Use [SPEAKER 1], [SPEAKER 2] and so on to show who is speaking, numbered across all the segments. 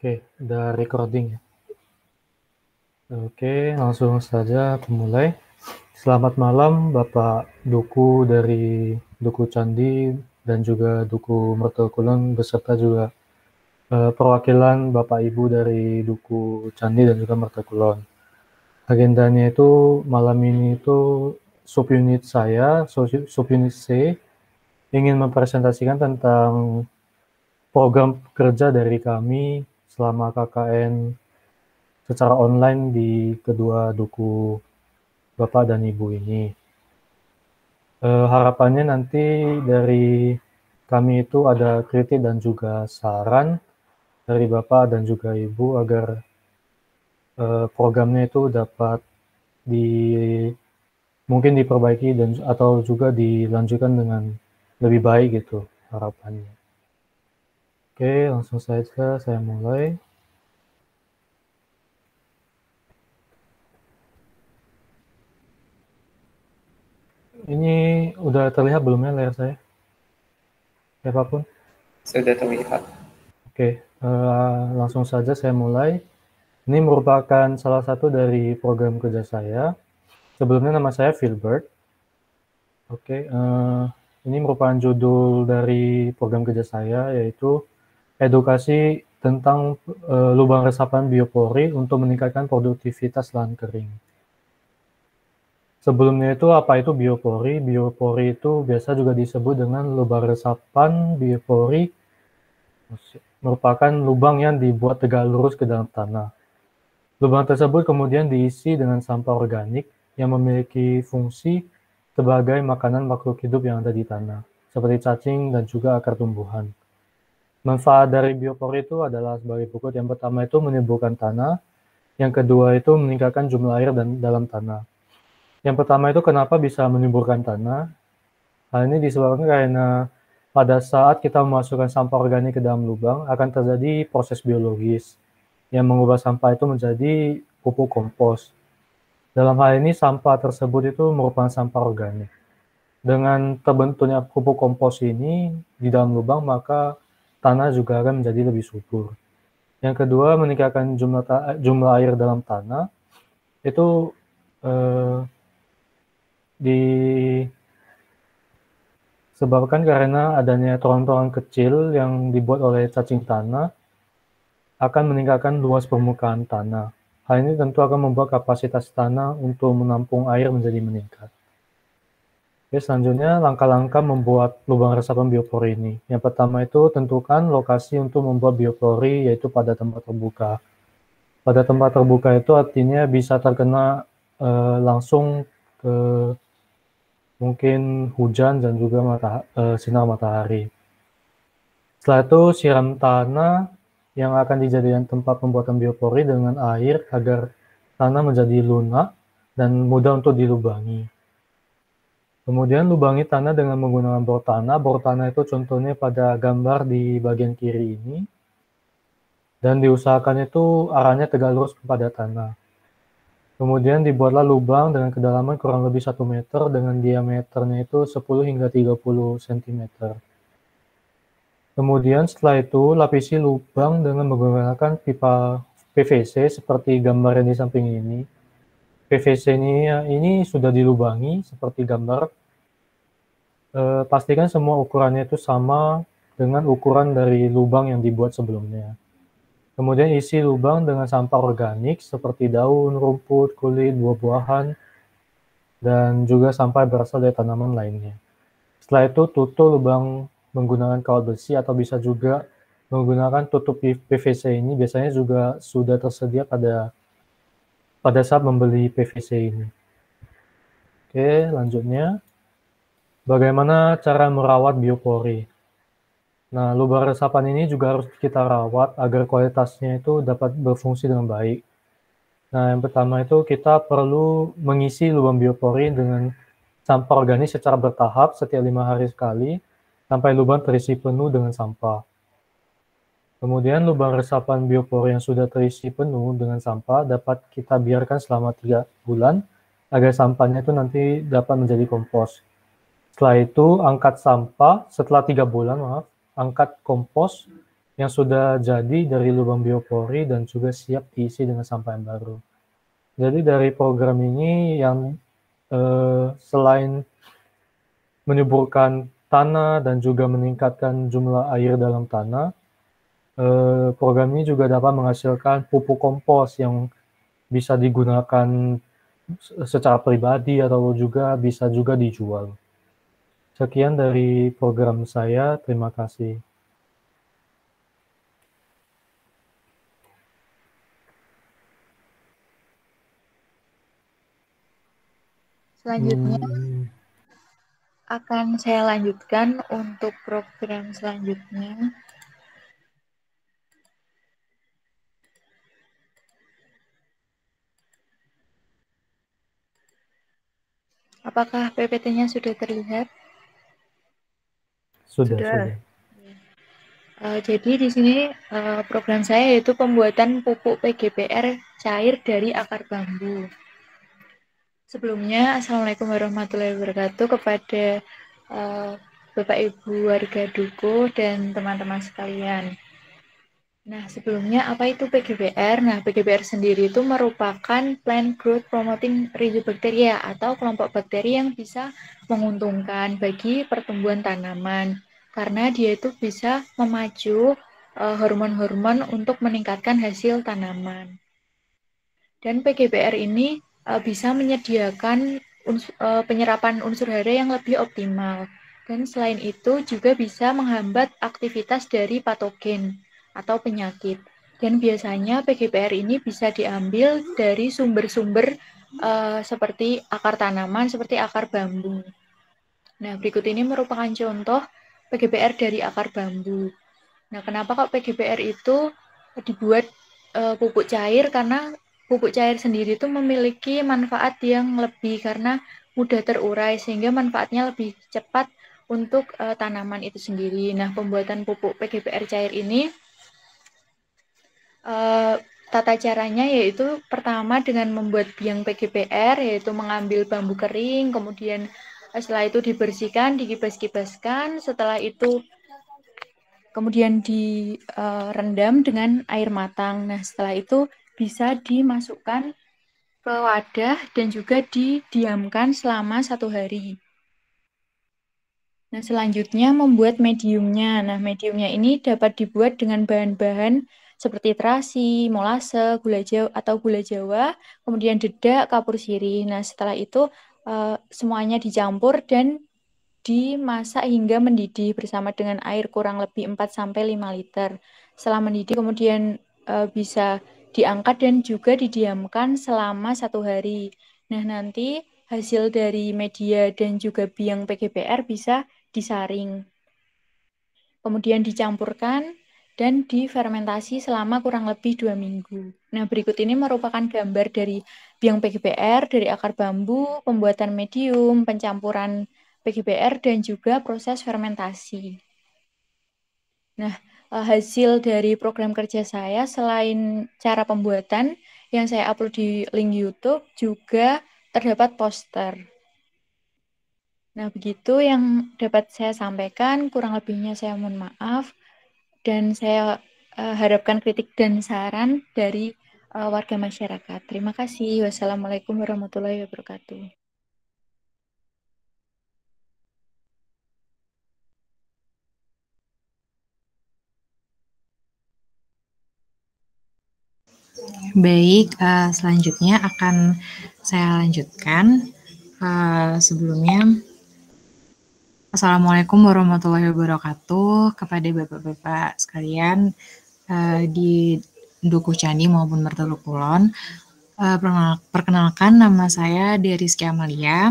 [SPEAKER 1] Oke, udah recording ya. Oke, langsung saja mulai. Selamat malam Bapak Duku dari Duku Candi dan juga Duku Mertokulon beserta juga perwakilan Bapak Ibu dari Duku Candi dan juga Mertokulon. Agendanya itu malam ini itu subunit saya, subunit C, ingin mempresentasikan tentang program kerja dari kami selama KKN secara online di kedua duku Bapak dan Ibu ini. Harapannya nanti dari kami itu ada kritik dan juga saran dari Bapak dan juga Ibu agar programnya itu dapat di mungkin diperbaiki dan atau juga dilanjutkan dengan lebih baik gitu harapannya. Oke, langsung saja saya mulai. Ini udah terlihat belum ya layar saya? Siapapun?
[SPEAKER 2] Sudah terlihat.
[SPEAKER 1] Oke, langsung saja saya mulai. Ini merupakan salah satu dari program kerja saya. Sebelumnya nama saya Filbert. Oke, ini merupakan judul dari program kerja saya, yaitu edukasi tentang lubang resapan biopori untuk meningkatkan produktivitas lahan kering. Sebelumnya itu apa itu biopori? Biopori itu biasa juga disebut dengan lubang resapan biopori, merupakan lubang yang dibuat tegak lurus ke dalam tanah. Lubang tersebut kemudian diisi dengan sampah organik yang memiliki fungsi sebagai makanan makhluk hidup yang ada di tanah, seperti cacing dan juga akar tumbuhan. Manfaat dari biopori itu adalah sebagai berikut. Yang pertama itu menimbulkan tanah, yang kedua itu meningkatkan jumlah air dalam tanah. Yang pertama itu kenapa bisa menimbulkan tanah? Hal ini disebabkan karena pada saat kita memasukkan sampah organik ke dalam lubang akan terjadi proses biologis yang mengubah sampah itu menjadi pupuk kompos. Dalam hal ini sampah tersebut itu merupakan sampah organik. Dengan terbentuknya pupuk kompos ini di dalam lubang, maka tanah juga akan menjadi lebih subur. Yang kedua, meningkatkan jumlah air dalam tanah. Itu disebabkan karena adanya toron-toron kecil yang dibuat oleh cacing tanah akan meningkatkan luas permukaan tanah. Hal ini tentu akan membuat kapasitas tanah untuk menampung air menjadi meningkat. Oke, selanjutnya langkah-langkah membuat lubang resapan biopori ini. Yang pertama itu tentukan lokasi untuk membuat biopori, yaitu pada tempat terbuka. Pada tempat terbuka itu artinya bisa terkena langsung ke mungkin hujan dan juga sinar matahari. Setelah itu siram tanah yang akan dijadikan tempat pembuatan biopori dengan air agar tanah menjadi lunak dan mudah untuk dilubangi. Kemudian lubangi tanah dengan menggunakan bor tanah. Bor tanah itu contohnya pada gambar di bagian kiri ini. Dan diusahakan itu arahnya tegak lurus kepada tanah. Kemudian dibuatlah lubang dengan kedalaman kurang lebih 1 meter dengan diameternya itu 10 hingga 30 cm. Kemudian setelah itu lapisi lubang dengan menggunakan pipa PVC seperti gambar yang di samping ini. PVC ini sudah dilubangi seperti gambar. Pastikan semua ukurannya itu sama dengan ukuran dari lubang yang dibuat sebelumnya. Kemudian isi lubang dengan sampah organik seperti daun, rumput, kulit, buah-buahan, dan juga sampah berasal dari tanaman lainnya. Setelah itu tutup lubang menggunakan kawat besi atau bisa juga menggunakan tutup PVC ini, biasanya juga sudah tersedia pada saat membeli PVC ini. Oke, lanjutnya. Bagaimana cara merawat biopori? Nah, lubang resapan ini juga harus kita rawat agar kualitasnya itu dapat berfungsi dengan baik. Nah, yang pertama itu kita perlu mengisi lubang biopori dengan sampah organik secara bertahap setiap 5 hari sekali, sampai lubang terisi penuh dengan sampah. Kemudian lubang resapan biopori yang sudah terisi penuh dengan sampah dapat kita biarkan selama 3 bulan, agar sampahnya itu nanti dapat menjadi kompos. Setelah itu, angkat sampah setelah 3 bulan, angkat kompos yang sudah jadi dari lubang biopori dan juga siap diisi dengan sampah yang baru. Jadi dari program ini yang selain menyuburkan tanah dan juga meningkatkan jumlah air dalam tanah, program ini juga dapat menghasilkan pupuk kompos yang bisa digunakan secara pribadi atau juga bisa juga dijual. Sekian dari program saya, terima kasih.
[SPEAKER 2] Selanjutnya akan saya lanjutkan untuk program selanjutnya. Apakah PPT-nya sudah terlihat?
[SPEAKER 1] Sudah.
[SPEAKER 2] Jadi di sini program saya yaitu pembuatan pupuk PGPR cair dari akar bambu. Sebelumnya, Assalamualaikum warahmatullahi wabarakatuh kepada Bapak Ibu warga Duku dan teman-teman sekalian. Nah, sebelumnya apa itu PGPR? Nah, PGPR sendiri itu merupakan Plant Growth Promoting Rhizobacteria atau kelompok bakteri yang bisa menguntungkan bagi pertumbuhan tanaman karena dia itu bisa memacu hormon-hormon untuk meningkatkan hasil tanaman. Dan PGPR ini bisa menyediakan penyerapan unsur hara yang lebih optimal. Dan selain itu juga bisa menghambat aktivitas dari patogen atau penyakit. Dan biasanya PGPR ini bisa diambil dari sumber-sumber seperti akar tanaman, seperti akar bambu. Nah, berikut ini merupakan contoh PGPR dari akar bambu. Nah, kenapa kok PGPR itu dibuat pupuk cair? Karena pupuk cair sendiri itu memiliki manfaat yang lebih karena mudah terurai sehingga manfaatnya lebih cepat untuk tanaman itu sendiri. Nah, pembuatan pupuk PGPR cair ini tata caranya yaitu pertama dengan membuat biang PGPR, yaitu mengambil bambu kering, kemudian setelah itu dibersihkan, dikibas-kibaskan, setelah itu kemudian direndam dengan air matang. Nah, setelah itu bisa dimasukkan ke wadah dan juga didiamkan selama 1 hari. Nah, selanjutnya membuat mediumnya. Nah, mediumnya ini dapat dibuat dengan bahan-bahan seperti terasi, molase, gula jawa atau gula Jawa, kemudian dedak, kapur sirih. Nah, setelah itu semuanya dicampur dan dimasak hingga mendidih bersama dengan air kurang lebih 4-5 liter. Setelah mendidih kemudian bisa diangkat dan juga didiamkan selama 1 hari. Nah, nanti hasil dari media dan juga biang PGPR bisa disaring. Kemudian dicampurkan dan difermentasi selama kurang lebih 2 minggu. Nah, berikut ini merupakan gambar dari biang PGPR, dari akar bambu, pembuatan medium, pencampuran PGPR, dan juga proses fermentasi. Nah, hasil dari program kerja saya selain cara pembuatan yang saya upload di link YouTube juga terdapat poster. Nah, begitu yang dapat saya sampaikan, kurang lebihnya saya mohon maaf, dan saya harapkan kritik dan saran dari warga masyarakat. Terima kasih. Wassalamualaikum warahmatullahi wabarakatuh.
[SPEAKER 3] Baik, selanjutnya akan saya lanjutkan. Sebelumnya, Assalamualaikum warahmatullahi wabarakatuh kepada Bapak-Bapak sekalian di Dukuh Candi maupun Merteluk Kulon. Perkenalkan, nama saya Deriski Amalia.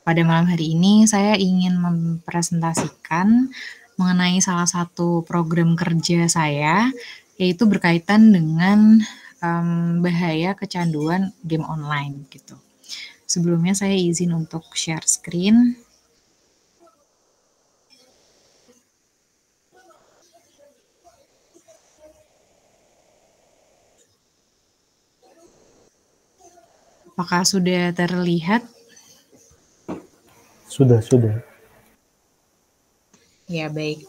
[SPEAKER 3] Pada malam hari ini saya ingin mempresentasikan mengenai salah satu program kerja saya, yaitu berkaitan dengan bahaya kecanduan game online gitu. Sebelumnya saya izin untuk share screen. Apakah sudah terlihat?
[SPEAKER 1] Sudah.
[SPEAKER 3] Ya, baik.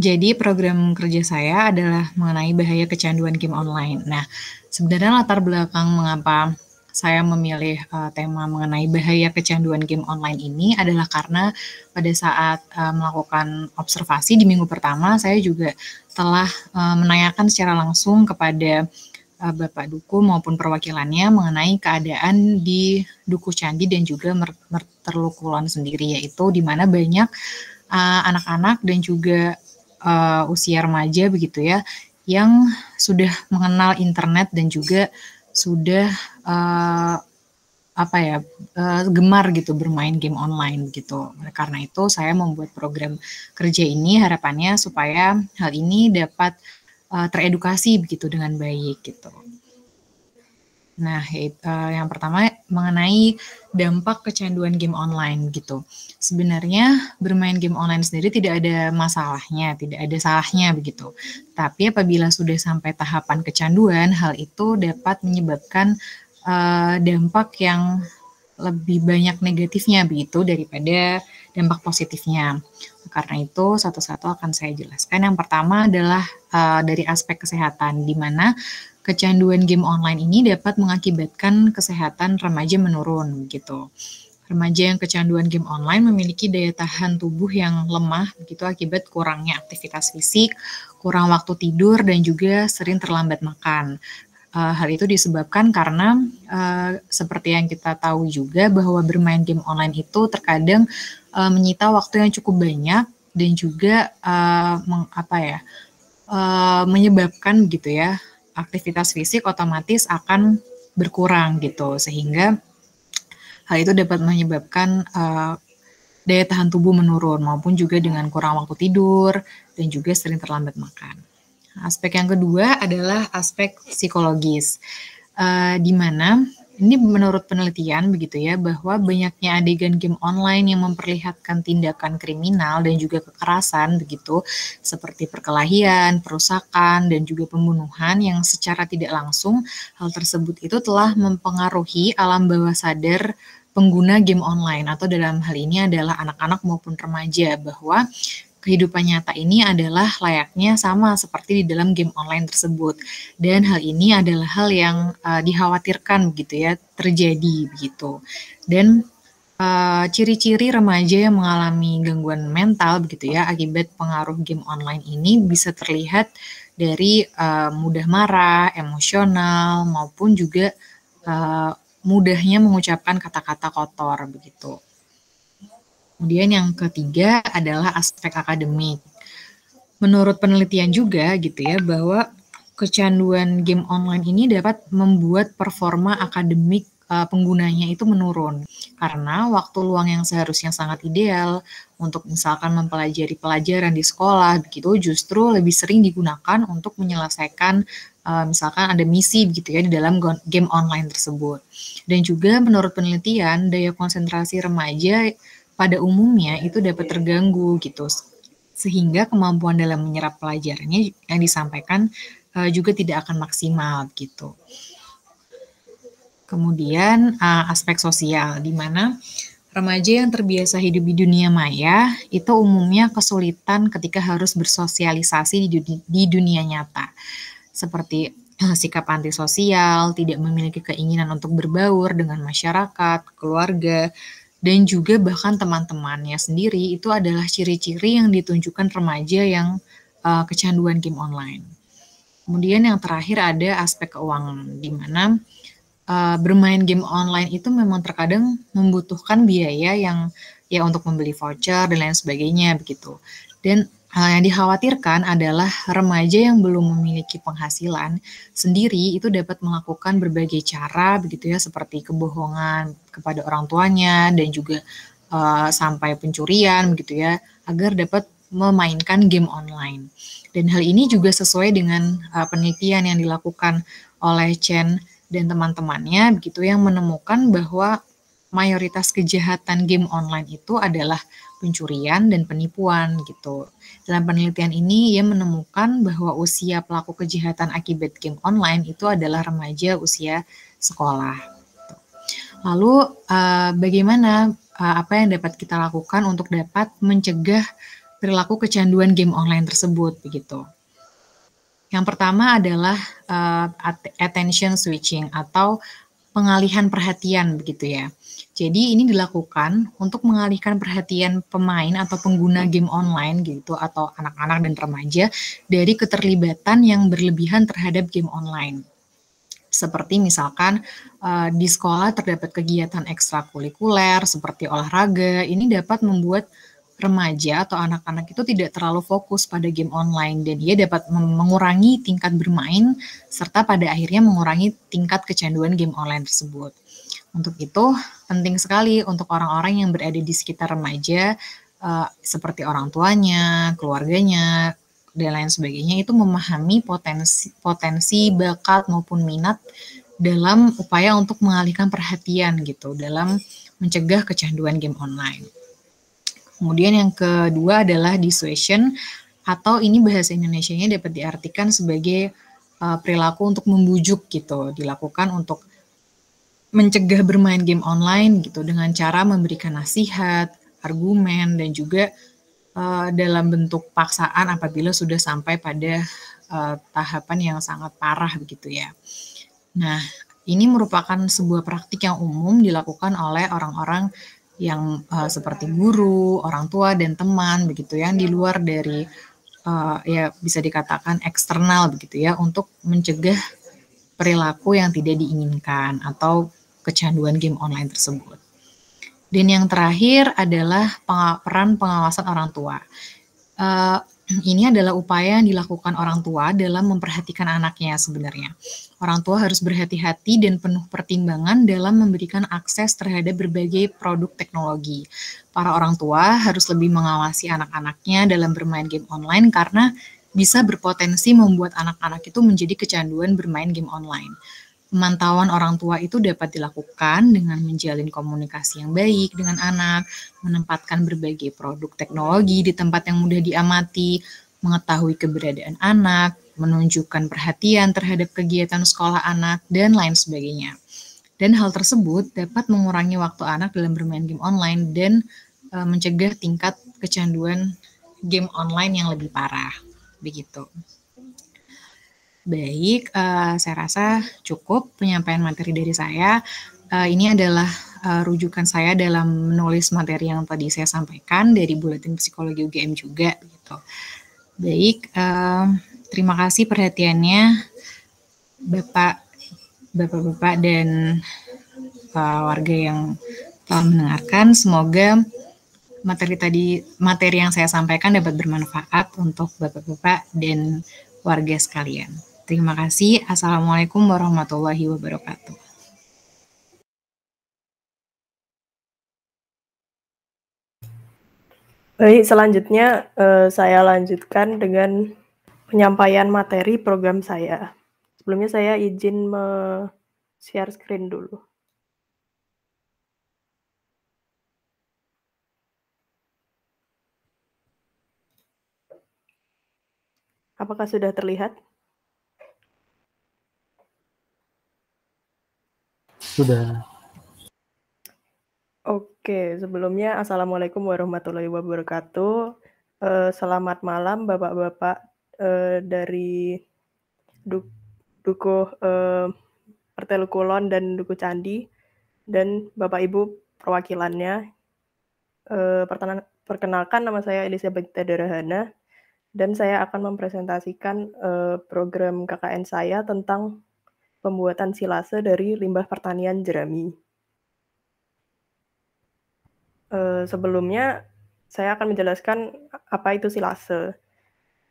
[SPEAKER 3] Jadi program kerja saya adalah mengenai bahaya kecanduan game online. Nah, sebenarnya latar belakang mengapa saya memilih tema mengenai bahaya kecanduan game online ini adalah karena pada saat melakukan observasi di minggu pertama, saya juga telah menanyakan secara langsung kepada Bapak Duku maupun perwakilannya mengenai keadaan di Duku Candi dan juga Merterlukulon sendiri, yaitu di mana banyak anak-anak dan juga usia remaja begitu ya, yang sudah mengenal internet dan juga sudah gemar gitu bermain game online gitu. Karena itu saya membuat program kerja ini harapannya supaya hal ini dapat teredukasi begitu dengan baik gitu. Nah, yang pertama mengenai dampak kecanduan game online gitu. Sebenarnya bermain game online sendiri tidak ada masalahnya, tidak ada salahnya begitu. Tapi apabila sudah sampai tahapan kecanduan, hal itu dapat menyebabkan dampak yang lebih banyak negatifnya begitu daripada dampak positifnya. Karena itu satu-satu akan saya jelaskan. Yang pertama adalah dari aspek kesehatan, di mana kecanduan game online ini dapat mengakibatkan kesehatan remaja menurun gitu. Remaja yang kecanduan game online memiliki daya tahan tubuh yang lemah begitu akibat kurangnya aktivitas fisik, kurang waktu tidur dan juga sering terlambat makan. Hal itu disebabkan karena seperti yang kita tahu juga bahwa bermain game online itu terkadang menyita waktu yang cukup banyak dan juga menyebabkan gitu ya aktivitas fisik otomatis akan berkurang gitu, sehingga hal itu dapat menyebabkan daya tahan tubuh menurun maupun juga dengan kurang waktu tidur dan juga sering terlambat makan. Aspek yang kedua adalah aspek psikologis, di mana ini menurut penelitian begitu ya, bahwa banyaknya adegan game online yang memperlihatkan tindakan kriminal dan juga kekerasan begitu, seperti perkelahian, perusakan, dan juga pembunuhan yang secara tidak langsung hal tersebut itu telah mempengaruhi alam bawah sadar pengguna game online, atau dalam hal ini adalah anak-anak maupun remaja, bahwa kehidupan nyata ini adalah layaknya sama seperti di dalam game online tersebut. Dan hal ini adalah hal yang dikhawatirkan begitu ya terjadi begitu. Dan ciri-ciri remaja yang mengalami gangguan mental begitu ya akibat pengaruh game online ini bisa terlihat dari mudah marah, emosional, maupun juga mudahnya mengucapkan kata-kata kotor begitu. Kemudian yang ketiga adalah aspek akademik. Menurut penelitian juga gitu ya, bahwa kecanduan game online ini dapat membuat performa akademik penggunanya itu menurun. Karena waktu luang yang seharusnya sangat ideal untuk misalkan mempelajari pelajaran di sekolah begitu justru lebih sering digunakan untuk menyelesaikan misalkan ada misi begitu ya di dalam game online tersebut. Dan juga menurut penelitian daya konsentrasi remaja pada umumnya itu dapat terganggu gitu, sehingga kemampuan dalam menyerap pelajarannya yang disampaikan juga tidak akan maksimal gitu. Kemudian aspek sosial, di mana remaja yang terbiasa hidup di dunia maya itu umumnya kesulitan ketika harus bersosialisasi di dunia nyata, seperti sikap antisosial, tidak memiliki keinginan untuk berbaur dengan masyarakat, keluarga, dan juga bahkan teman-temannya sendiri. Itu adalah ciri-ciri yang ditunjukkan remaja yang kecanduan game online. Kemudian yang terakhir ada aspek keuangan, di mana bermain game online itu memang terkadang membutuhkan biaya yang ya untuk membeli voucher dan lain sebagainya begitu. Dan yang dikhawatirkan adalah remaja yang belum memiliki penghasilan sendiri itu dapat melakukan berbagai cara begitu ya, seperti kebohongan kepada orang tuanya dan juga sampai pencurian begitu ya, agar dapat memainkan game online. Dan hal ini juga sesuai dengan penelitian yang dilakukan oleh Chen dan teman-temannya begitu, yang menemukan bahwa mayoritas kejahatan game online itu adalah pencurian dan penipuan gitu. Dalam penelitian ini ia menemukan bahwa usia pelaku kejahatan akibat game online itu adalah remaja usia sekolah. Lalu bagaimana apa yang dapat kita lakukan untuk dapat mencegah perilaku kecanduan game online tersebut begitu. Yang pertama adalah attention switching atau pengalihan perhatian begitu ya. Jadi ini dilakukan untuk mengalihkan perhatian pemain atau pengguna game online gitu atau anak-anak dan remaja dari keterlibatan yang berlebihan terhadap game online. Seperti misalkan di sekolah terdapat kegiatan ekstrakurikuler seperti olahraga, ini dapat membuat remaja atau anak-anak itu tidak terlalu fokus pada game online dan dia dapat mengurangi tingkat bermain serta pada akhirnya mengurangi tingkat kecanduan game online tersebut. Untuk itu penting sekali untuk orang-orang yang berada di sekitar remaja seperti orang tuanya, keluarganya, dan lain sebagainya itu memahami potensi bakat maupun minat dalam upaya untuk mengalihkan perhatian gitu dalam mencegah kecanduan game online. Kemudian yang kedua adalah dissuasion atau ini bahasa Indonesianya dapat diartikan sebagai perilaku untuk membujuk gitu, dilakukan untuk mencegah bermain game online gitu dengan cara memberikan nasihat, argumen dan juga dalam bentuk paksaan apabila sudah sampai pada tahapan yang sangat parah begitu ya. Nah, ini merupakan sebuah praktik yang umum dilakukan oleh orang-orang yang seperti guru, orang tua, dan teman begitu yang di luar dari ya bisa dikatakan eksternal begitu ya untuk mencegah perilaku yang tidak diinginkan atau kecanduan game online tersebut. Dan yang terakhir adalah peran pengawasan orang tua. Ini adalah upaya yang dilakukan orang tua dalam memperhatikan anaknya sebenarnya. Orang tua harus berhati-hati dan penuh pertimbangan dalam memberikan akses terhadap berbagai produk teknologi. Para orang tua harus lebih mengawasi anak-anaknya dalam bermain game online karena bisa berpotensi membuat anak-anak itu menjadi kecanduan bermain game online. Pemantauan orang tua itu dapat dilakukan dengan menjalin komunikasi yang baik dengan anak, menempatkan berbagai produk teknologi di tempat yang mudah diamati, mengetahui keberadaan anak, menunjukkan perhatian terhadap kegiatan sekolah anak, dan lain sebagainya. Dan hal tersebut dapat mengurangi waktu anak dalam bermain game online dan mencegah tingkat kecanduan game online yang lebih parah. Begitu. Baik, saya rasa cukup penyampaian materi dari saya. Ini adalah rujukan saya dalam menulis materi yang tadi saya sampaikan dari Buletin Psikologi UGM juga. Gitu. Baik, terima kasih perhatiannya Bapak-Bapak dan warga yang telah mendengarkan. Semoga materi yang saya sampaikan dapat bermanfaat untuk Bapak-Bapak dan warga sekalian. Terima kasih. Assalamualaikum warahmatullahi wabarakatuh.
[SPEAKER 4] Baik, selanjutnya saya lanjutkan dengan penyampaian materi program saya. Sebelumnya saya izin share screen dulu. Apakah sudah terlihat?
[SPEAKER 1] Sudah.
[SPEAKER 4] Oke, sebelumnya Assalamualaikum warahmatullahi wabarakatuh. Selamat malam Bapak-Bapak dari Dukuh Pertelu Kulon dan Dukuh Candi dan Bapak Ibu perwakilannya. Perkenalkan, nama saya Elizabeth Tadarahana dan saya akan mempresentasikan program KKN saya tentang pembuatan silase dari limbah pertanian jerami. Sebelumnya saya akan menjelaskan apa itu silase.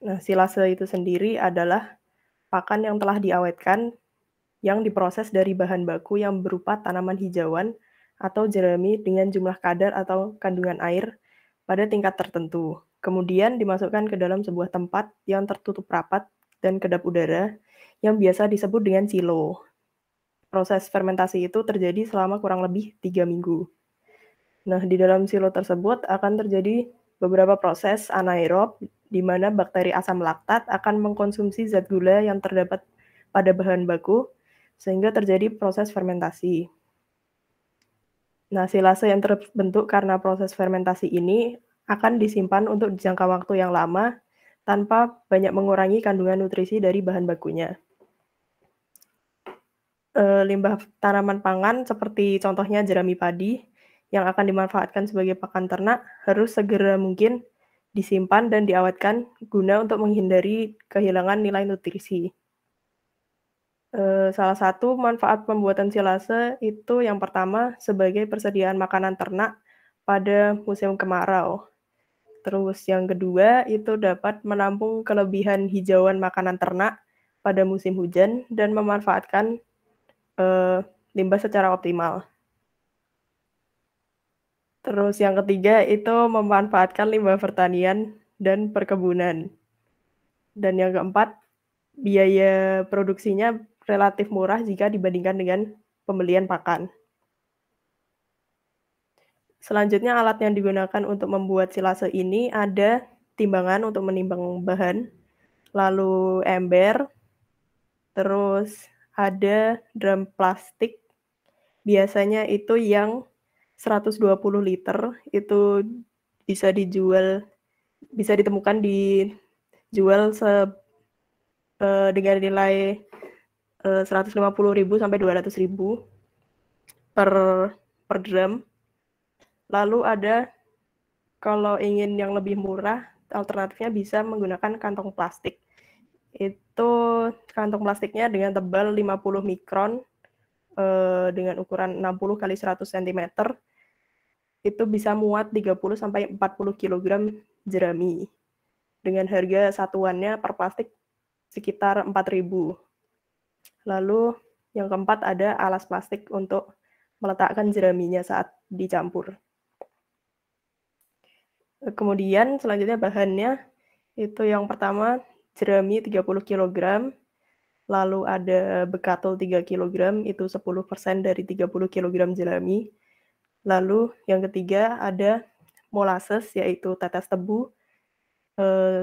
[SPEAKER 4] Nah, silase itu sendiri adalah pakan yang telah diawetkan yang diproses dari bahan baku yang berupa tanaman hijauan atau jerami dengan jumlah kadar atau kandungan air pada tingkat tertentu. Kemudian dimasukkan ke dalam sebuah tempat yang tertutup rapat dan kedap udara yang biasa disebut dengan silo. Proses fermentasi itu terjadi selama kurang lebih 3 minggu. Nah, di dalam silo tersebut akan terjadi beberapa proses anaerob di mana bakteri asam laktat akan mengkonsumsi zat gula yang terdapat pada bahan baku sehingga terjadi proses fermentasi. Nah, silase yang terbentuk karena proses fermentasi ini akan disimpan untuk jangka waktu yang lama tanpa banyak mengurangi kandungan nutrisi dari bahan bakunya. Limbah tanaman pangan seperti contohnya jerami padi yang akan dimanfaatkan sebagai pakan ternak harus segera mungkin disimpan dan diawetkan guna untuk menghindari kehilangan nilai nutrisi. Salah satu manfaat pembuatan silase itu yang pertama sebagai persediaan makanan ternak pada musim kemarau. Terus yang kedua itu dapat menampung kelebihan hijauan makanan ternak pada musim hujan dan memanfaatkan limbah secara optimal. Terus yang ketiga itu memanfaatkan limbah pertanian dan perkebunan. Dan yang keempat, biaya produksinya relatif murah jika dibandingkan dengan pembelian pakan. Selanjutnya alat yang digunakan untuk membuat silase ini ada timbangan untuk menimbang bahan, lalu ember, terus ada drum plastik, biasanya itu yang 120 liter, itu bisa ditemukan dijual dengan nilai 150.000 sampai 200.000 per drum. Lalu ada, kalau ingin yang lebih murah, alternatifnya bisa menggunakan kantong plastik. Itu kantong plastiknya dengan tebal 50 mikron dengan ukuran 60 x 100 cm. Itu bisa muat 30 sampai 40 kg jerami. Dengan harga satuannya per plastik sekitar 4.000. Lalu yang keempat ada alas plastik untuk meletakkan jeraminya saat dicampur. Kemudian selanjutnya bahannya itu yang pertama jerami 30 kg, lalu ada bekatul 3 kg, itu 10% dari 30 kg jerami. Lalu yang ketiga ada molasses, yaitu tetes tebu,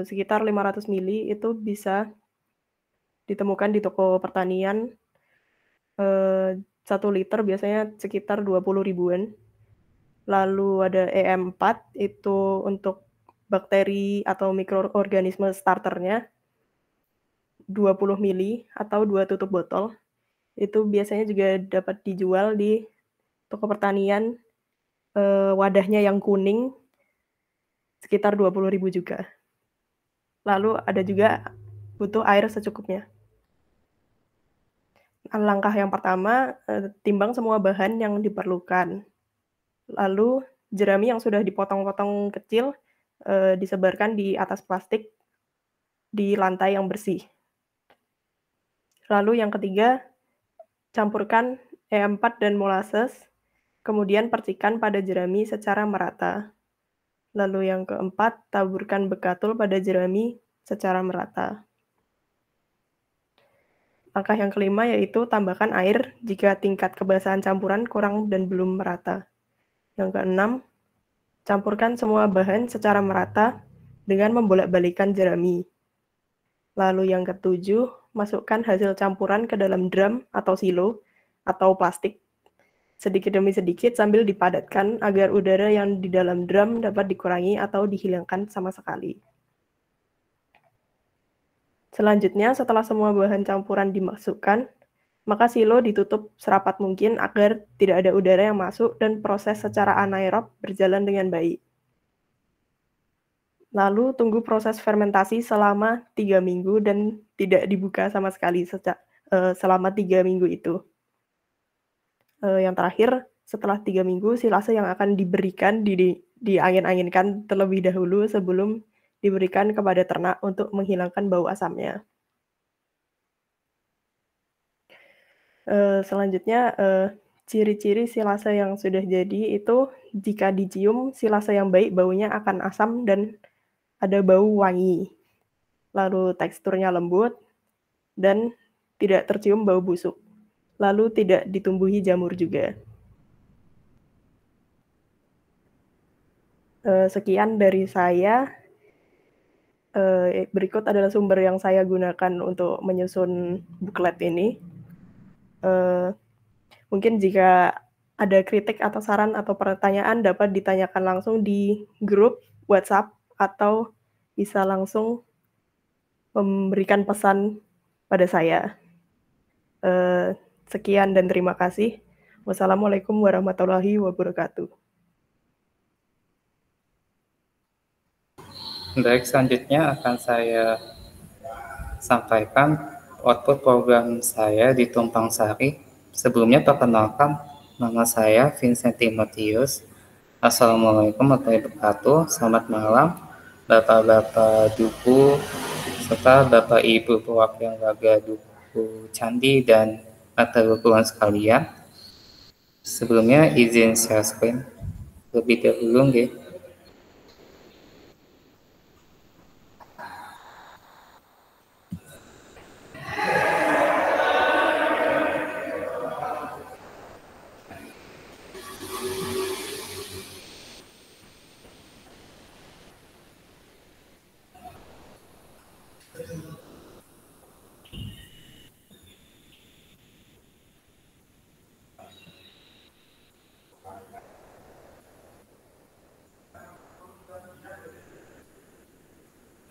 [SPEAKER 4] sekitar 500 ml, itu bisa ditemukan di toko pertanian. 1 liter biasanya sekitar 20 ribuan. Lalu ada EM4, itu untuk bakteri atau mikroorganisme starternya, 20 ml atau 2 tutup botol. Itu biasanya juga dapat dijual di toko pertanian, wadahnya yang kuning, sekitar 20.000 juga. Lalu ada juga butuh air secukupnya. Langkah yang pertama, timbang semua bahan yang diperlukan. Lalu jerami yang sudah dipotong-potong kecil disebarkan di atas plastik di lantai yang bersih. Lalu yang ketiga, campurkan EM4 dan molasses, kemudian percikan pada jerami secara merata. Lalu yang keempat, taburkan bekatul pada jerami secara merata. Langkah yang kelima yaitu tambahkan air jika tingkat kebasahan campuran kurang dan belum merata. Yang keenam, campurkan semua bahan secara merata dengan membolak-balikkan jerami. Lalu yang ketujuh, masukkan hasil campuran ke dalam drum atau silo atau plastik sedikit demi sedikit sambil dipadatkan agar udara yang di dalam drum dapat dikurangi atau dihilangkan sama sekali. Selanjutnya, setelah semua bahan campuran dimasukkan, maka silo ditutup serapat mungkin agar tidak ada udara yang masuk dan proses secara anaerob berjalan dengan baik. Lalu tunggu proses fermentasi selama 3 minggu dan tidak dibuka sama sekali selama 3 minggu itu. Yang terakhir, setelah 3 minggu, silase yang akan diberikan diangin-anginkan terlebih dahulu sebelum diberikan kepada ternak untuk menghilangkan bau asamnya. Selanjutnya, ciri-ciri silase yang sudah jadi itu jika dicium, silase yang baik baunya akan asam dan ada bau wangi. Lalu teksturnya lembut dan tidak tercium bau busuk. Lalu tidak ditumbuhi jamur juga. Sekian dari saya. Berikut adalah sumber yang saya gunakan untuk menyusun buklet ini. Mungkin jika ada kritik atau saran atau pertanyaan dapat ditanyakan langsung di grup WhatsApp atau bisa langsung memberikan pesan pada saya. Sekian dan terima kasih. Wassalamualaikum warahmatullahi wabarakatuh.
[SPEAKER 5] Baik, selanjutnya akan saya sampaikan output program saya di Tumpang Sari. Sebelumnya perkenalkan, nama saya Vincent Timotius. Assalamualaikum warahmatullahi wabarakatuh. Selamat malam, Bapak-Bapak Duku, serta Bapak Ibu perwakilan warga Duku Candi dan rekan sekalian. Sebelumnya izin share screen lebih dahulu, nggih.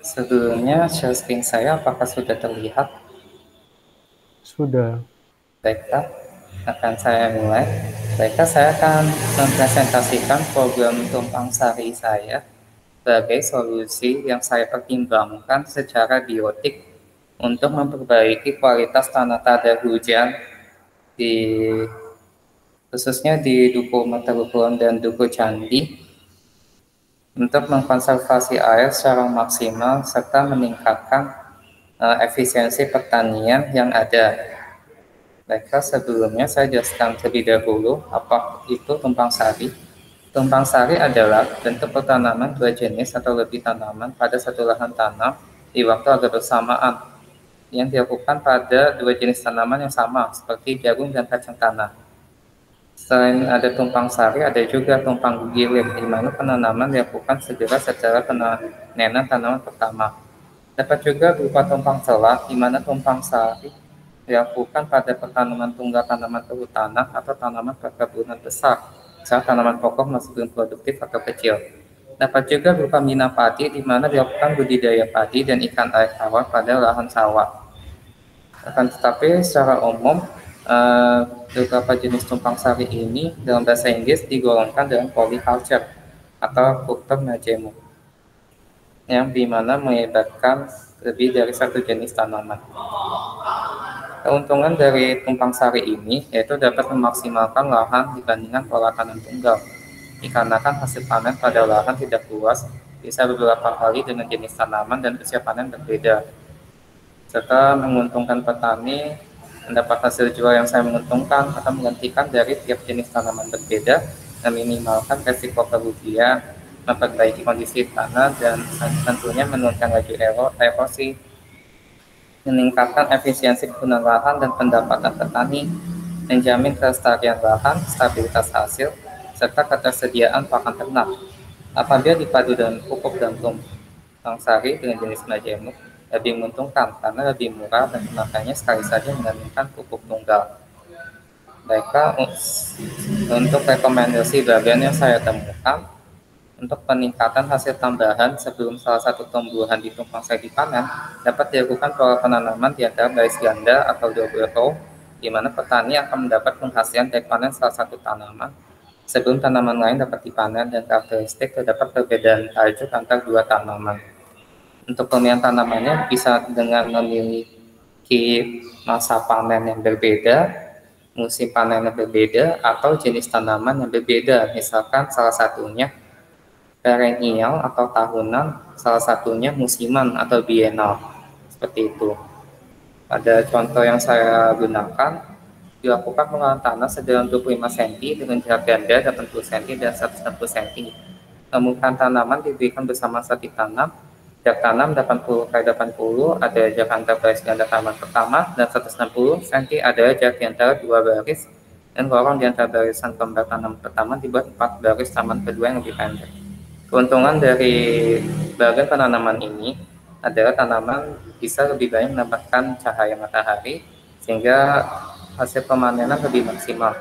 [SPEAKER 5] Sebelumnya share screen saya apakah sudah terlihat?
[SPEAKER 1] Sudah.
[SPEAKER 5] Baiklah, akan saya mulai. Baiklah, saya akan mempresentasikan program Tumpang Sari saya sebagai solusi yang saya pertimbangkan secara biotik untuk memperbaiki kualitas tanah tada hujan khususnya di Duku Meterukulon dan Duku Candi, untuk mengkonservasi air secara maksimal serta meningkatkan efisiensi pertanian yang ada. Baiklah, sebelumnya saya jelaskan terlebih dahulu apa itu tumpang sari. Tumpang sari adalah bentuk pertanaman dua jenis atau lebih tanaman pada satu lahan tanam di waktu agak bersamaan yang dilakukan pada dua jenis tanaman yang sama seperti jagung dan kacang tanah. Selain ada tumpang sari, ada juga tumpang gilir, di mana penanaman dilakukan segera secara panenan tanaman pertama. Dapat juga berupa tumpang selah, di mana tumpang sari dilakukan pada pertanaman tunggal tanaman kehutanan atau tanaman perkebunan besar, saat tanaman pokok masih belum produktif atau kecil. Dapat juga berupa mina padi, di mana dilakukan budidaya padi dan ikan air tawar pada lahan sawah. Akan tetapi secara umum, beberapa jenis tumpang sari ini dalam bahasa Inggris digolongkan dalam polyculture atau kultur majemuk, yang dimana melibatkan lebih dari satu jenis tanaman. Keuntungan dari tumpang sari ini yaitu dapat memaksimalkan lahan dibandingkan pola tanam tunggal, dikarenakan hasil panen pada lahan tidak luas, bisa beberapa kali dengan jenis tanaman dan usia panen berbeda, serta menguntungkan petani mendapat hasil jual yang saya menguntungkan atau menggantikan dari tiap jenis tanaman berbeda, meminimalkan resiko kerugian, memperbaiki kondisi tanah, dan tentunya menurunkan laju erosi, meningkatkan efisiensi penggunaan lahan dan pendapatan petani, menjamin kelestarian lahan, stabilitas hasil, serta ketersediaan pakan ternak. Apabila dipadu dengan pupuk dan tumpang sari dengan jenis majemuk, lebih menguntungkan karena lebih murah dan pemakaiannya sekali saja menggantikan pupuk tunggal. Baiklah, untuk rekomendasi bagian yang saya temukan untuk peningkatan hasil tambahan sebelum salah satu tumbuhan di tumpang sari dipanen, dapat dilakukan pola penanaman di antara baris ganda atau double row, di mana petani akan mendapat penghasilan dari panen salah satu tanaman sebelum tanaman lain dapat dipanen, dan karakteristik terdapat perbedaan tajuk antara dua tanaman. Untuk pemilihan tanamannya bisa dengan memiliki masa panen yang berbeda, musim panen yang berbeda, atau jenis tanaman yang berbeda. Misalkan salah satunya perennial atau tahunan, salah satunya musiman atau bienal. Seperti itu. Pada contoh yang saya gunakan, dilakukan pengolahan tanah sedalam 25 cm dengan jarak ganda 80 cm dan 160 cm. Permukaan tanaman diberikan bersama saat ditanam. Jarak tanam 80 x 80, ada jarak antar baris ganda tanaman pertama, dan 160 cm ada jarak di antara dua baris, dan lorong di antara barisan kembar tanaman pertama dibuat 4 baris tanaman kedua yang lebih pendek. Keuntungan dari bagian penanaman ini adalah tanaman bisa lebih banyak mendapatkan cahaya matahari, sehingga hasil pemanenan lebih maksimal,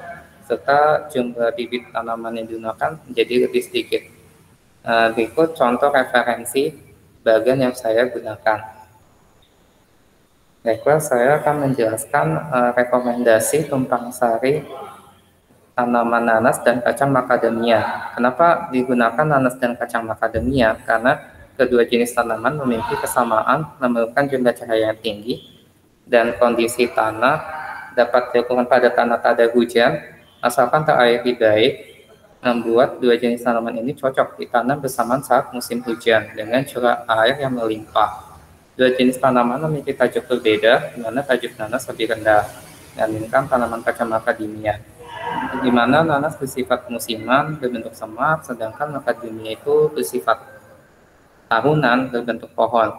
[SPEAKER 5] serta jumlah bibit tanaman yang digunakan menjadi lebih sedikit. Berikut contoh referensi bagian yang saya gunakan. Baiklah, saya akan menjelaskan rekomendasi tumpang sari tanaman nanas dan kacang macadamia. Kenapa digunakan nanas dan kacang macadamia? Karena kedua jenis tanaman memiliki kesamaan memerlukan jumlah cahaya yang tinggi dan kondisi tanah dapat dilakukan pada tanah tak ada hujan, asalkan terairi baik, membuat dua jenis tanaman ini cocok ditanam bersamaan saat musim hujan dengan curah air yang melimpah. Dua jenis tanaman memiliki tajuk berbeda, di mana tajuk nanas lebih rendah dibandingkan tanaman kacang macadamia, di mana nanas bersifat musiman berbentuk semak, sedangkan macadamia itu bersifat tahunan berbentuk pohon.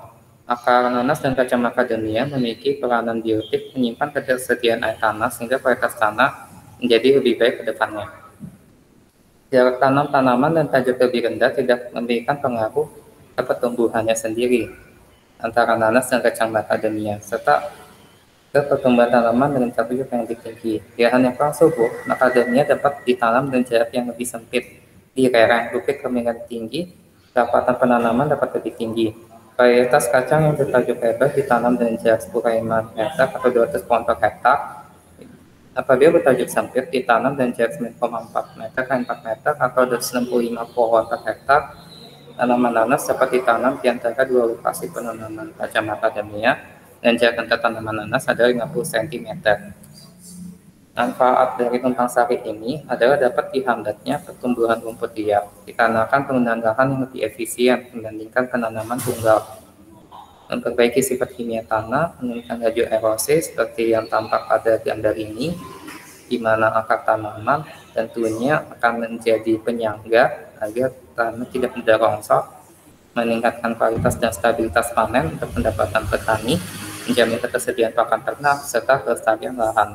[SPEAKER 5] Akar nanas dan kacang macadamia memiliki peranan biotik menyimpan ketersediaan air tanah sehingga kualitas tanah menjadi lebih baik ke depannya. Jarak tanam tanaman dan tajuk lebih rendah tidak memberikan pengaruh ke pertumbuhannya sendiri antara nanas dan kacang macadamia, serta ke pertumbuhan tanaman dengan tajuk yang lebih tinggi. Di lahan yang kurang subur, macadamia dapat ditanam dengan jarak yang lebih sempit. Di lereng bukit kemiringan tinggi, kedapatan penanaman dapat lebih tinggi. Varietas kacang yang bertajuk lebar ditanam dengan jarak 10,5 meter atau 200 pohon per hektar. Apabila bertajuk sempit, ditanam dengan jarak 9,4 meter ke 4 meter atau 265 pohon per hektar. Tanaman nanas dapat ditanam di antara dua lokasi penanaman kacang macadamia dan jarak antar tanaman nanas adalah 50 cm. Manfaat dari tumpang sari ini adalah dapat dihambatnya pertumbuhan rumput liar dikarenakan penggunaan lahan yang lebih efisien dibandingkan penanaman tunggal. Memperbaiki sifat kimia tanah, menurunkan laju erosi seperti yang tampak pada gambar ini, di mana akar tanaman tentunya akan menjadi penyangga agar tanah tidak mudah rongsok, meningkatkan kualitas dan stabilitas panen untuk pendapatan petani, menjamin ketersediaan pakan ternak, serta kelestarian lahan.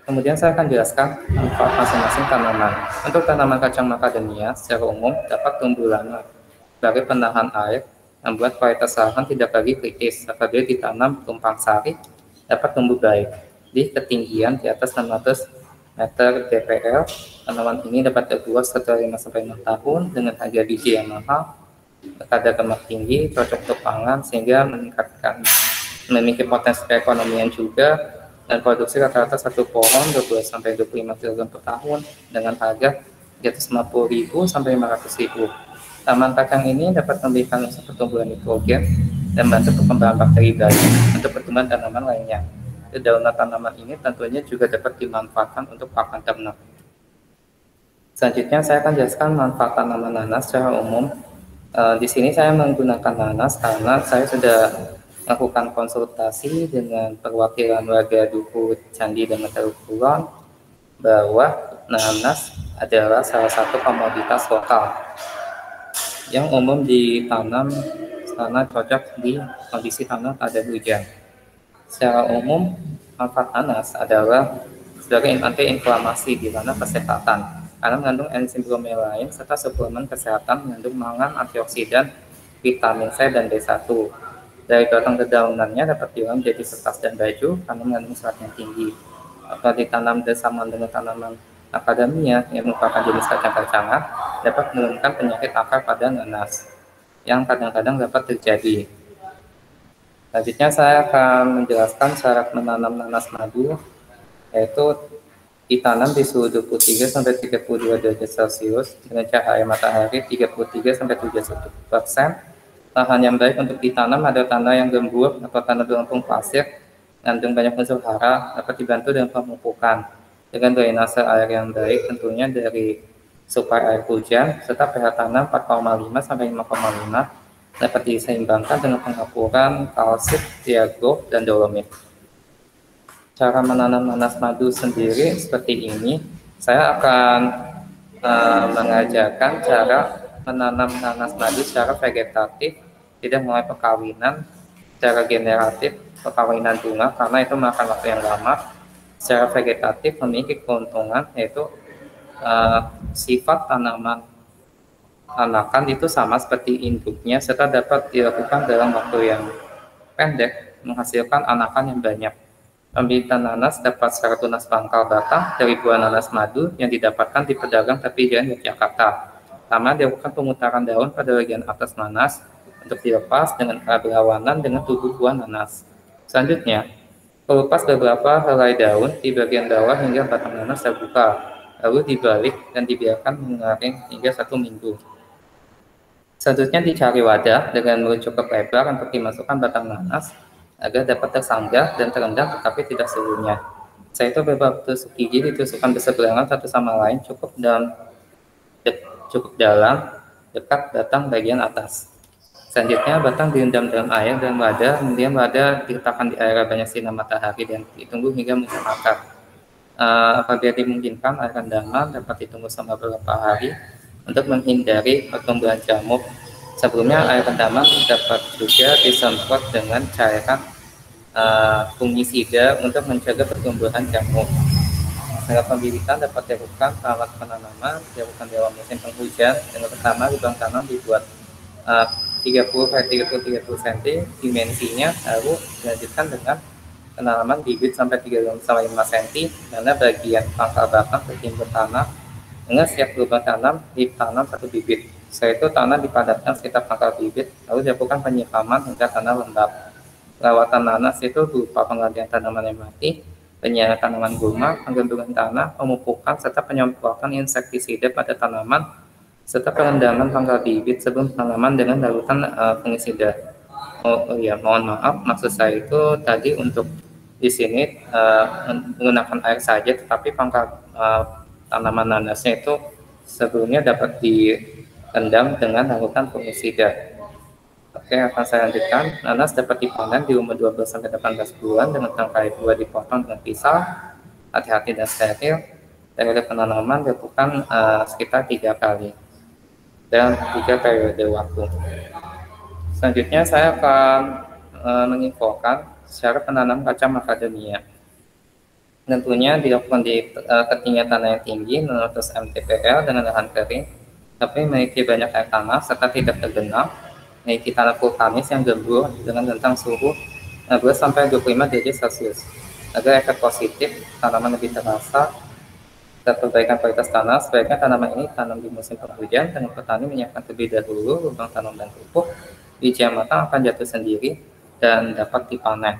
[SPEAKER 5] Kemudian saya akan jelaskan manfaat masing-masing tanaman. Untuk tanaman kacang macadamia secara umum dapat tumbuh lama sebagai penahan air, membuat kualitas lahan tidak lagi kritis. Apabila ditanam tumpang sari, dapat tumbuh baik di ketinggian di atas 600 meter DPL. Tanaman ini dapat berbuah setelah 5-6 tahun dengan harga biji yang mahal, kadar lemak tinggi, cocok untuk pangan sehingga memiliki potensi keekonomian juga, dan produksi rata-rata satu pohon 20-25 kg per tahun dengan harga di atas 50.000 sampai 500.000. Tanaman kacang ini dapat memberikan unsur pertumbuhan nitrogen dan bantu perkembangan bakteri baik untuk pertumbuhan tanaman lainnya. Dedaunan tanaman ini tentunya juga dapat dimanfaatkan untuk pakan ternak. Selanjutnya saya akan jelaskan manfaat tanaman nanas secara umum. Di sini saya menggunakan nanas karena saya sudah melakukan konsultasi dengan perwakilan warga Duku Candi dan Mataru Kulon bahwa nanas adalah salah satu komoditas lokal yang umum ditanam karena cocok di kondisi tanah tak ada hujan. Secara umum, manfaat nanas adalah sebagai anti-inflamasi di ranah kesehatan karena mengandung enzim bromelain serta suplemen kesehatan mengandung mangan, antioksidan, vitamin C dan B1. Dari batang dedaunannya dapat diolah menjadi kertas dan baju karena mengandung serat yang tinggi. Atau ditanam bersamaan dengan tanaman macadamia yang merupakan jenis kacang-kacangan dapat menurunkan penyakit akar pada nanas yang kadang-kadang dapat terjadi. Selanjutnya saya akan menjelaskan syarat menanam nanas madu, yaitu ditanam di suhu 23-32 derajat Celcius dengan cahaya matahari 33-71%. Lahan yang baik untuk ditanam adalah tanah yang gembur atau tanah berlempung pasir, mengandung banyak unsur hara, dapat dibantu dengan pemupukan dengan drainase air yang baik tentunya dari suplai air hujan, serta pH tanah 4,5-5,5 dapat diseimbangkan dengan penghapuran kalsit, tiago, dan dolomit. Cara menanam nanas madu sendiri seperti ini. Saya akan mengajarkan cara menanam nanas madu secara vegetatif, tidak mulai perkawinan, secara generatif, perkawinan bunga, karena itu makan waktu yang lama. Secara vegetatif memiliki keuntungan yaitu sifat tanaman anakan itu sama seperti induknya, serta dapat dilakukan dalam waktu yang pendek, menghasilkan anakan yang banyak. Pembibitan nanas dapat secara tunas pangkal batang dari buah nanas madu yang didapatkan di pedagang tepi jalan Yogyakarta. Pertama, dilakukan pemutaran daun pada bagian atas nanas untuk dilepas dengan berlawanan dengan tubuh buah nanas. Selanjutnya, melepas beberapa helai daun di bagian bawah hingga batang nanas terbuka, lalu dibalik dan dibiarkan mengering hingga 1 minggu. Selanjutnya dicari wadah dengan mulut cukup lebar untuk dimasukkan batang nanas agar dapat tersanggah dan terendam tetapi tidak seluruhnya. Setelah itu beberapa tusuk gigi ditusukkan berseberangan satu sama lain cukup dalam dekat batang bagian atas. Selanjutnya batang direndam dalam air dan wadah, kemudian wadah diletakkan di area banyak sinar matahari dan ditunggu hingga muncul akar. Apabila dimungkinkan, air rendaman dapat ditunggu selama beberapa hari untuk menghindari pertumbuhan jamur. Sebelumnya air rendaman dapat juga disemprot dengan cairan fungisida untuk mencegah pertumbuhan jamur. Cara pembibitan dapat dilakukan alat penanaman, dilakukan di awal musim penghujan. Yang pertama, lubang tanam dibuat 30x30 cm dimensinya, lalu dilanjutkan dengan penanaman bibit sampai 3-5 cm, karena bagian pangkal batang tertimbun tanah. Dengan setiap lubang tanam ditanam 1 bibit. Setelah itu tanah dipadatkan sekitar pangkal bibit, lalu dilakukan penyiraman hingga tanah lembab. Perawatan nanas itu berupa penggantian tanaman yang mati, penyiaran tanaman gulma, penggemburan tanah, pemupukan, serta penyemprotan insektisida pada tanaman, serta perendaman pangkal bibit sebelum penanaman dengan larutan fungisida. Mohon maaf, maksud saya itu tadi untuk di sini menggunakan air saja, tetapi pangkal tanaman nanasnya itu sebelumnya dapat direndam dengan larutan fungisida. Oke, akan saya lanjutkan. Nanas dapat dipanen di umur 12-18 bulan dengan tangkai buah dipotong dengan pisau, hati-hati dan steril. Periode penanaman dilakukan sekitar 3 kali dalam 3 periode waktu. Selanjutnya saya akan menginfokan cara penanam kacang macadamia. Tentunya dilakukan di ketinggian tanah yang tinggi, 600 mtpl dengan lahan kering, tapi memiliki banyak air tanah serta tidak tergenang. Memiliki tanah vulkanis yang gembur dengan rentang suhu 12-25 derajat Celcius. Agar efek positif tanaman lebih terasa dan perbaikan kualitas tanah, sebaiknya tanaman ini tanam di musim penghujan dengan petani menyiapkan terlebih dahulu lubang tanam dan pupuk. Biji yang matang akan jatuh sendiri dan dapat dipanen.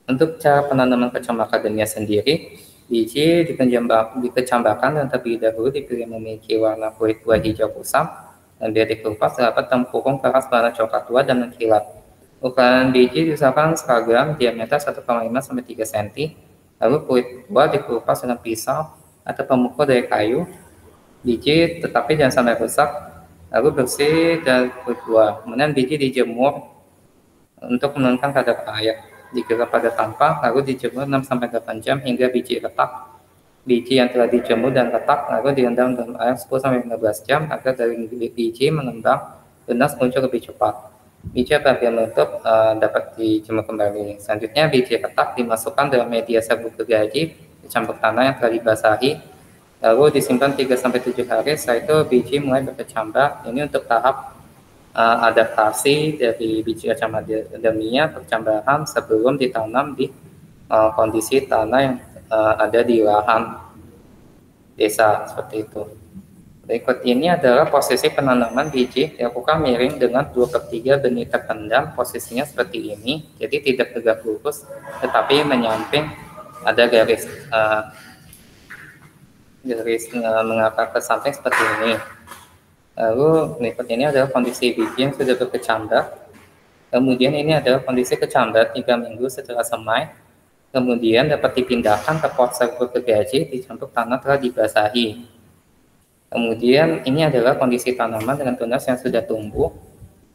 [SPEAKER 5] Untuk cara penanaman kacang macadamia sendiri, biji dikecambahkan dan terlebih dahulu dipilih memiliki warna kulit buah hijau kusam, dan biar dikelupas terdapat tempurung keras warna coklat tua dan mengkilap. Ukuran biji diusahakan seragam, diameter 1,5-3 cm. Lalu kulit buah dikelupas dengan pisau atau pemukul dari kayu. Biji tetapi jangan sampai rusak. Lalu bersih dari kulit buah. Kemudian biji dijemur untuk menurunkan kadar air. Digelar pada tampah, lalu dijemur 6-8 jam hingga biji retak. Biji yang telah dijemur dan retak lalu direndam dalam air 10-15 jam agar daging biji mengembang tunas muncul lebih cepat. Biji apabila meletup dapat dijemur kembali. Selanjutnya biji retak dimasukkan dalam media serbuk gergaji, dicampur tanah yang telah dibasahi, lalu disimpan 3-7 hari. Setelah itu biji mulai berkecambah. Ini untuk tahap adaptasi dari biji kacang macadamia percambahan sebelum ditanam di kondisi tanah yang ada di lahan desa seperti itu. Berikut ini adalah posisi penanaman biji, dilakukan miring dengan 2/3 benih terpendam, posisinya seperti ini, jadi tidak tegak lurus, tetapi menyamping ada garis mengakar ke samping seperti ini. Lalu berikut ini adalah kondisi biji yang sudah berkecambah. Kemudian ini adalah kondisi kecambah 3 minggu setelah semai. Kemudian dapat dipindahkan ke pot serbuk gergaji dicampur tanah telah dibasahi. Kemudian ini adalah kondisi tanaman dengan tunas yang sudah tumbuh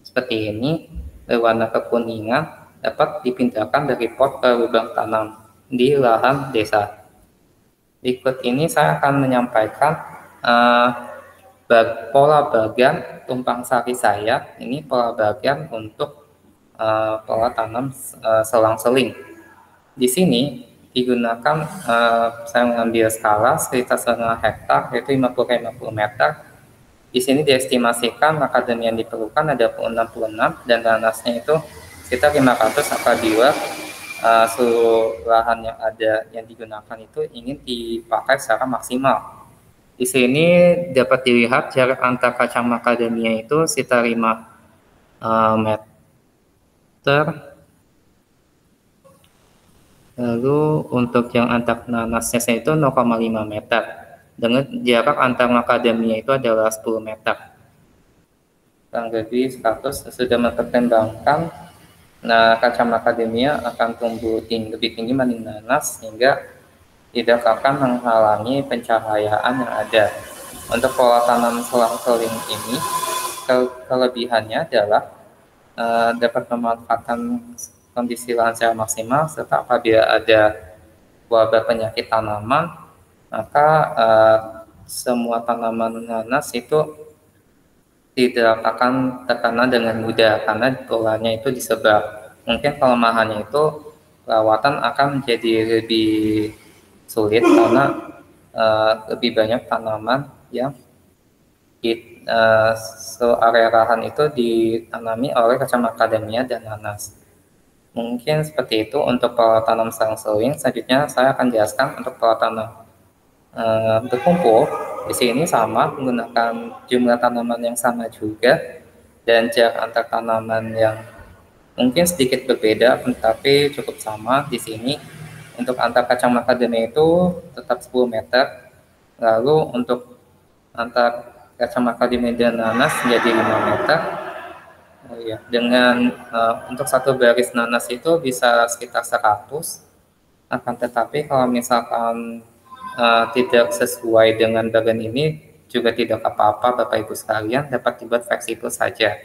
[SPEAKER 5] seperti ini, berwarna kekuningan, dapat dipindahkan dari pot ke lubang tanam di lahan desa. Berikut ini saya akan menyampaikan pola bagian tumpang sari saya. Ini pola bagian untuk pola tanam selang-seling. Di sini digunakan, saya mengambil skala sekitar 1,5 hektar, yaitu 50x50 meter. Di sini diestimasikan macadamia yang diperlukan ada 66 dan nanasnya itu sekitar 500 apabila seluruh lahan yang ada yang digunakan itu ingin dipakai secara maksimal. Di sini dapat dilihat jarak antar kaca macadamia itu sekitar 5 meter. Lalu untuk yang antar nanasnya itu 0,5 meter. Dengan jarak antar macadamia itu adalah 10 meter. Kurang lebih 100 sudah mempertimbangkan. Nah, kaca macadamia akan tumbuh lebih tinggi dibanding nanas sehingga tidak akan menghalangi pencahayaan yang ada. Untuk pola tanam selang-seling ini, kelebihannya adalah dapat memanfaatkan kondisi lahan secara maksimal, serta apabila ada wabah penyakit tanaman, maka semua tanaman nanas itu tidak akan terkena dengan mudah karena polanya itu disebar. Mungkin kelemahannya itu perawatan akan menjadi lebih sulit karena lebih banyak tanaman yang di area lahan itu ditanami oleh kaca macadamia dan nanas. Mungkin seperti itu untuk pola tanam selang-seling. Selanjutnya saya akan jelaskan untuk pola tanam berkumpul. Di sini sama menggunakan jumlah tanaman yang sama juga dan jarak antar tanaman yang mungkin sedikit berbeda, tetapi cukup sama. Di sini untuk antar kaca macadamia itu tetap 10 meter. Lalu untuk antar kaca macadamia dan nanas menjadi 5 meter. Oh iya, dengan untuk satu baris nanas itu bisa sekitar 100. Akan tetapi kalau misalkan tidak sesuai dengan bagian ini juga tidak apa-apa Bapak Ibu sekalian, dapat dibuat fleksibel saja.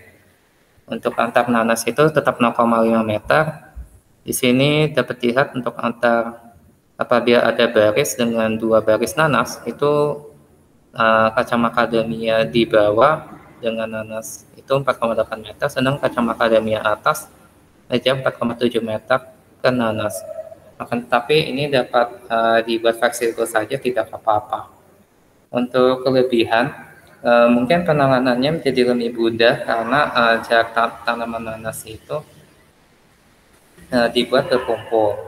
[SPEAKER 5] Untuk antar nanas itu tetap 0,5 meter. Di sini dapat dilihat untuk antar apabila ada baris dengan 2 baris nanas itu kaca macadamia di bawah dengan nanas itu 4,8 meter, sedang kaca macadamia atas saja 4,7 meter ke nanas. Akan tetapi ini dapat dibuat fleksibel saja, tidak apa-apa. Untuk kelebihan, mungkin penanganannya menjadi lebih mudah karena jarak tanaman nanas itu dibuat berkumpul.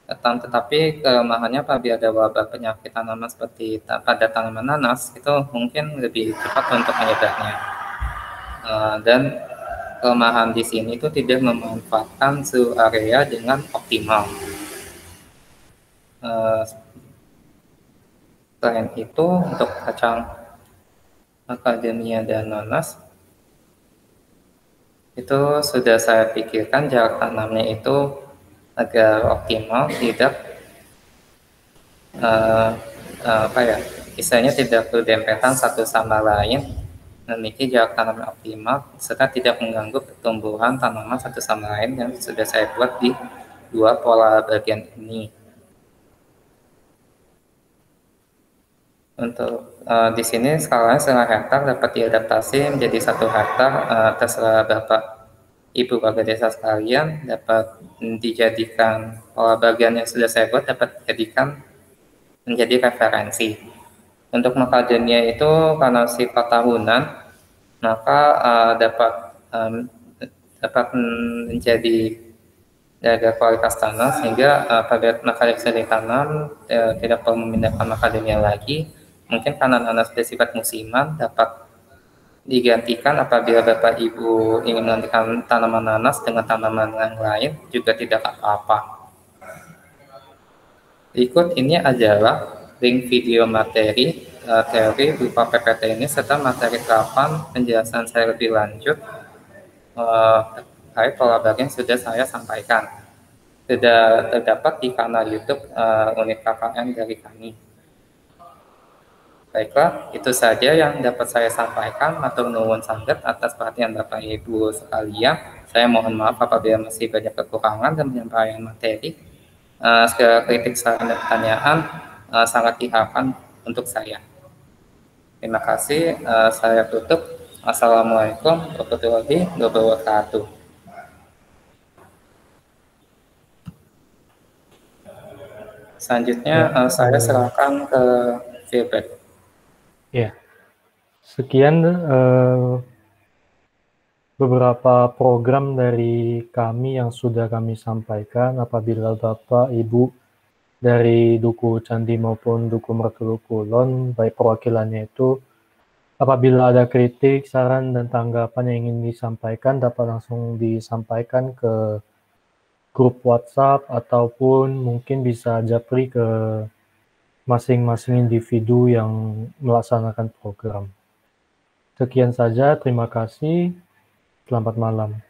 [SPEAKER 5] Tetapi kelemahannya apabila ada wabah penyakit tanaman seperti pada tanaman nanas itu mungkin lebih cepat untuk menyebarnya. Dan kelemahan di sini itu tidak memanfaatkan seluruh area dengan optimal. Selain itu untuk kacang macadamia dan nanas itu sudah saya pikirkan jarak tanamnya itu agar optimal, tidak istilahnya tidak berdempetan satu sama lain, memiliki jarak tanam optimal serta tidak mengganggu pertumbuhan tanaman satu sama lain yang sudah saya buat di dua pola bagian ini. Untuk di sini skalanya setengah hektar dapat diadaptasi menjadi 1 hektar, terserah Bapak Ibu warga desa sekalian, dapat dijadikan pola bagian yang sudah saya buat dapat dijadikan menjadi referensi. Untuk macadamia itu karena sifat tahunan, maka dapat menjadi jaga kualitas tanah sehingga apabila macadamia sudah ditanam tidak perlu memindahkan macadamia lagi. Mungkin karena nanas bersifat musiman dapat digantikan apabila Bapak Ibu ingin menggantikan tanaman nanas dengan tanaman yang lain juga tidak apa-apa. Berikut ini adalah link video materi teori berupa PPT ini serta materi terapan penjelasan saya lebih lanjut terkait pola bagian sudah saya sampaikan. Sudah terdapat di kanal YouTube unit KKN dari kami. Baiklah, itu saja yang dapat saya sampaikan. Matur nuwun sangat atas perhatian Bapak Ibu sekalian. Saya mohon maaf apabila masih banyak kekurangan dan penyampaian materi. Segala kritik, saran dan pertanyaan sangat diharapkan untuk saya. Terima kasih. Saya tutup. Assalamualaikum warahmatullahi wabarakatuh. Selanjutnya saya serahkan ke Gilbert.
[SPEAKER 1] Ya, sekian beberapa program dari kami yang sudah kami sampaikan. Apabila Bapak, Ibu dari Duku Candi maupun Duku Mertulu Kulon, baik perwakilannya itu, apabila ada kritik, saran, dan tanggapan yang ingin disampaikan, dapat langsung disampaikan ke grup WhatsApp ataupun mungkin bisa japri ke masing-masing individu yang melaksanakan program. Sekian saja, terima kasih. Selamat malam.